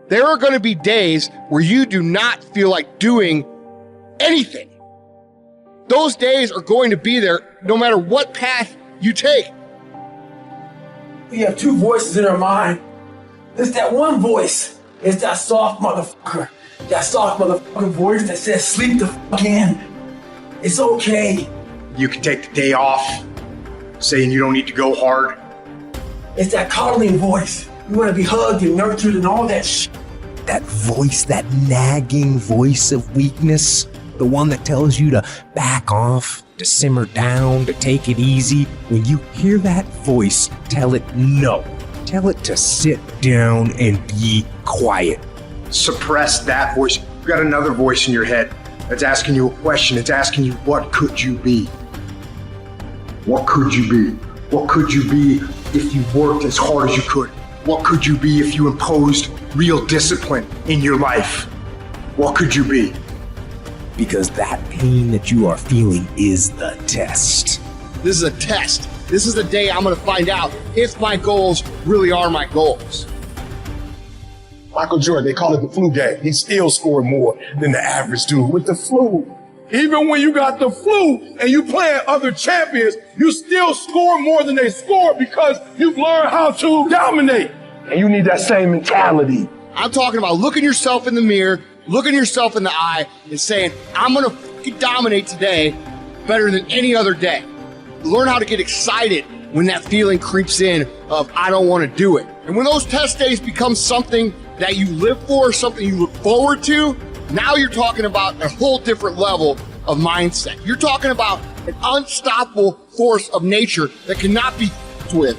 There are going to be days where you do not feel like doing anything. Those days are going to be there no matter what path you take. We have two voices in our mind. There's that one voice. It's that soft motherfucker. That soft motherfucking voice that says, sleep the fuck in. It's okay. You can take the day off, saying you don't need to go hard. It's that coddling voice. You want to be hugged and nurtured and all that shit. That voice, that nagging voice of weakness, the one that tells you to back off, to simmer down, to take it easy. When you hear that voice, tell it no. Tell it to sit down and be quiet. Suppress that voice. You've got another voice in your head that's asking you a question. It's asking you, what could you be? What could you be? What could you be if you worked as hard as you could? What could you be if you imposed real discipline in your life? What could you be? Because that pain that you are feeling is the test. This is a test. This is the day I'm going to find out if my goals really are my goals. Michael Jordan, they call it the flu game. He still scored more than the average dude with the flu. Even when you got the flu and you playing other champions, you still score more than they score because you've learned how to dominate. And you need that same mentality. I'm talking about looking yourself in the mirror, looking yourself in the eye and saying, I'm going to fucking dominate today better than any other day. Learn how to get excited when that feeling creeps in of, I don't want to do it. And when those test days become something that you live for, something you look forward to, now you're talking about a whole different level of mindset. You're talking about an unstoppable force of nature that cannot be f***ed with.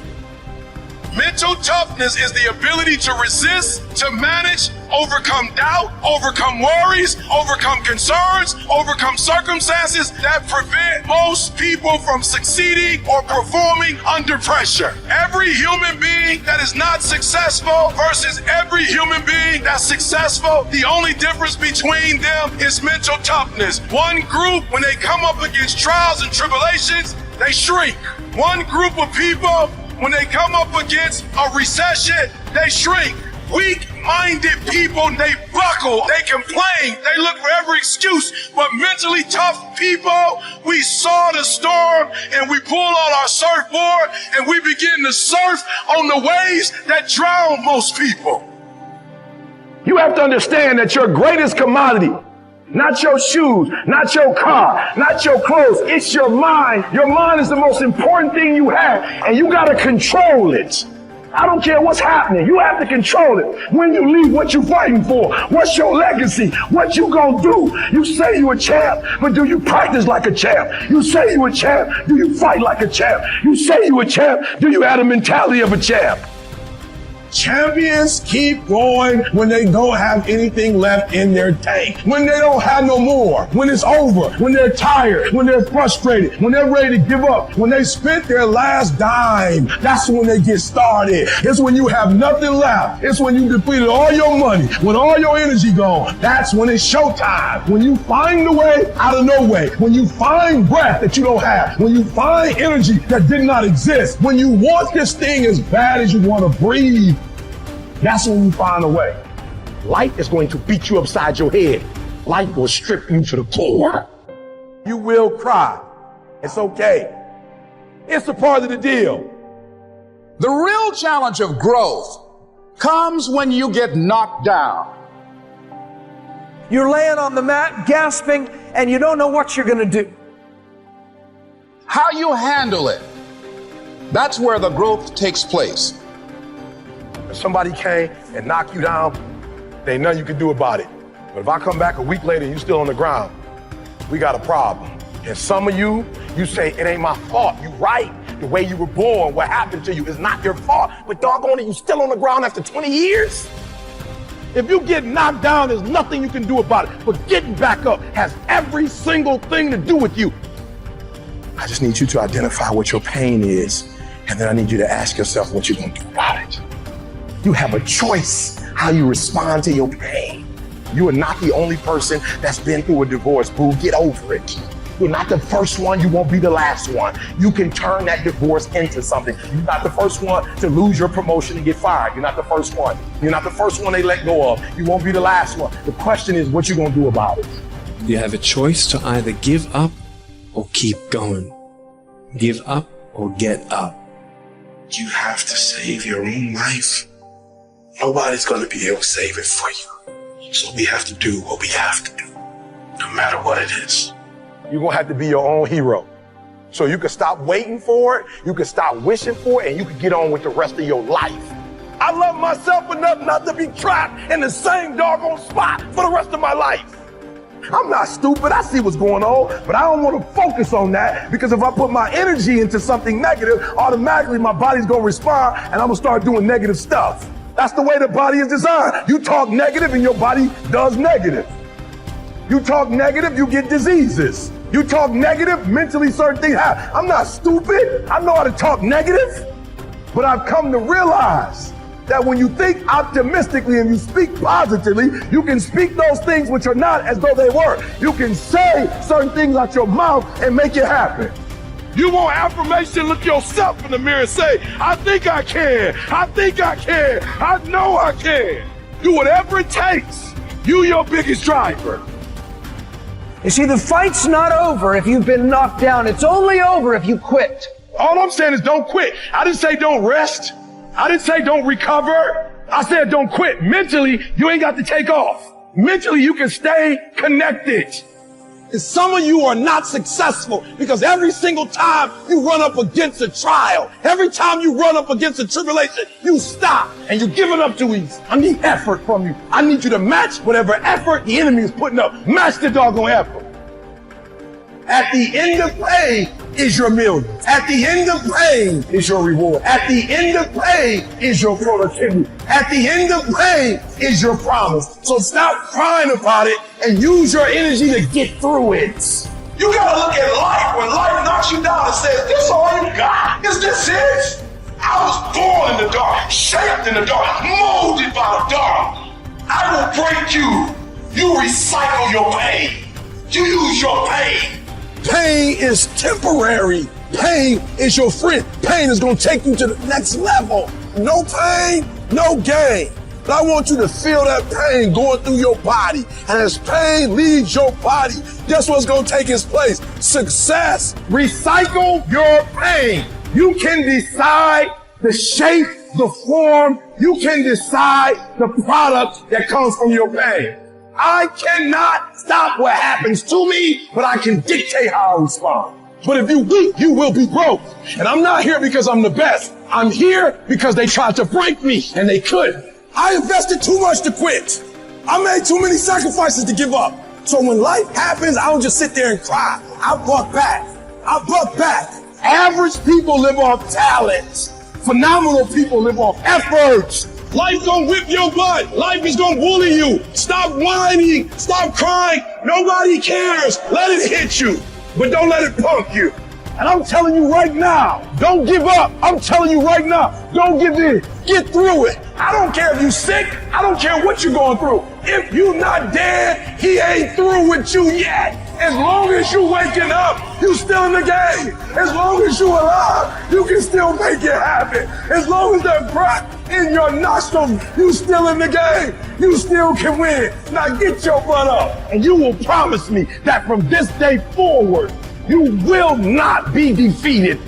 Mental toughness is the ability to resist, to manage, overcome doubt, overcome worries, overcome concerns, overcome circumstances that prevent most people from succeeding or performing under pressure. Every human being that is not successful versus every human being that's successful, the only difference between them is mental toughness. One group, when they come up against trials and tribulations, they shrink. One group of people, when they come up against a recession, they shrink. Weak-minded people, they buckle, they complain, they look for every excuse. But mentally tough people, we saw the storm and we pull out our surfboard and we begin to surf on the waves that drown most people. You have to understand that your greatest commodity, not your shoes, not your car, not your clothes, it's your mind. Your mind is the most important thing you have, and you gotta control it. I don't care what's happening, you have to control it. When you leave, what you fighting for? What's your legacy? What you gonna do? You say you a champ, but do you practice like a champ? You say you a champ, do you fight like a champ? You say you a champ, do you have the mentality of a champ? Champions keep going when they don't have anything left in their tank. When they don't have no more. When it's over. When they're tired. When they're frustrated. When they're ready to give up. When they spent their last dime. That's when they get started. It's when you have nothing left. It's when you depleted all your money. When all your energy gone. That's when it's showtime. When you find the way out of no way. When you find breath that you don't have. When you find energy that did not exist. When you want this thing as bad as you want to breathe. That's when you find a way. Life is going to beat you upside your head. Life will strip you to the core. You will cry. It's okay. It's a part of the deal. The real challenge of growth comes when you get knocked down. You're laying on the mat, gasping, and you don't know what you're going to do. How you handle it, that's where the growth takes place. If somebody came and knocked you down, there ain't nothing you can do about it. But if I come back a week later and you still on the ground, we got a problem. And some of you say, it ain't my fault. You right. The way you were born, what happened to you is not your fault. But doggone it, you still on the ground after 20 years? If you get knocked down, there's nothing you can do about it. But getting back up has every single thing to do with you. I just need you to identify what your pain is. And then I need you to ask yourself what you're going to do about it. You have a choice how you respond to your pain. You are not the only person that's been through a divorce, boo. Get over it. You're not the first one. You won't be the last one. You can turn that divorce into something. You're not the first one to lose your promotion and get fired. You're not the first one. You're not the first one they let go of. You won't be the last one. The question is what you gonna do about it. You have a choice to either give up or keep going. Give up or get up. You have to save your own life. Nobody's going to be able to save it for you. So we have to do what we have to do, no matter what it is. You're gonna have to be your own hero. So you can stop waiting for it, you can stop wishing for it, and you can get on with the rest of your life. I love myself enough not to be trapped in the same doggone spot for the rest of my life. I'm not stupid, I see what's going on, but I don't want to focus on that because if I put my energy into something negative, automatically my body's gonna respond and I'm gonna start doing negative stuff. That's the way the body is designed. You talk negative and your body does negative. You talk negative, you get diseases. You talk negative, mentally certain things happen. I'm not stupid, I know how to talk negative, but I've come to realize that when you think optimistically and you speak positively, you can speak those things which are not as though they were. You can say certain things out your mouth and make it happen. You want affirmation, look yourself in the mirror and say, I think I can, I think I can, I know I can. Do whatever it takes. You your biggest driver. You see, the fight's not over if you've been knocked down. It's only over if you quit. All I'm saying is don't quit. I didn't say don't rest. I didn't say don't recover. I said don't quit. Mentally, you ain't got to take off. Mentally, you can stay connected. And some of you are not successful because every single time you run up against a trial, every time you run up against a tribulation, you stop and you're giving up too easy. I need effort from you. I need you to match whatever effort the enemy is putting up. Match the doggone effort. At the end of pain is your million. At the end of pain is your reward. At the end of pain is your productivity. At the end of pain is your promise. So stop crying about it and use your energy to get through it. You gotta look at life when life knocks you down and says, this all you got? Is this it? I was born in the dark, shaped in the dark, molded by the dark. I will break you. You recycle your pain. You use your pain. Pain is temporary. Pain is your friend. Pain is going to take you to the next level. No pain, no gain. But I want you to feel that pain going through your body. And as pain leaves your body, guess what's going to take its place? Success. Recycle your pain. You can decide the shape, the form. You can decide the product that comes from your pain. I cannot stop what happens to me, but I can dictate how I respond. But if you weak, you will be broke. And I'm not here because I'm the best. I'm here because they tried to break me and they couldn't. I invested too much to quit. I made too many sacrifices to give up. So when life happens, I don't just sit there and cry. I buck back. I buck back. Average people live off talent. Phenomenal people live off effort. Life gonna whip your butt. Life is gonna bully you. Stop whining. Stop crying. Nobody cares. Let it hit you, but don't let it punk you. And I'm telling you right now, don't give up. I'm telling you right now, don't give in. Get through it. I don't care if you're sick. I don't care what you're going through. If you're not dead, he ain't through with you yet. As long as you waking up, you still in the game. As long as you alive, you can still make it happen. As long as that breath in your nostrils, you still in the game. You still can win. Now get your butt up, and you will promise me that from this day forward, you will not be defeated.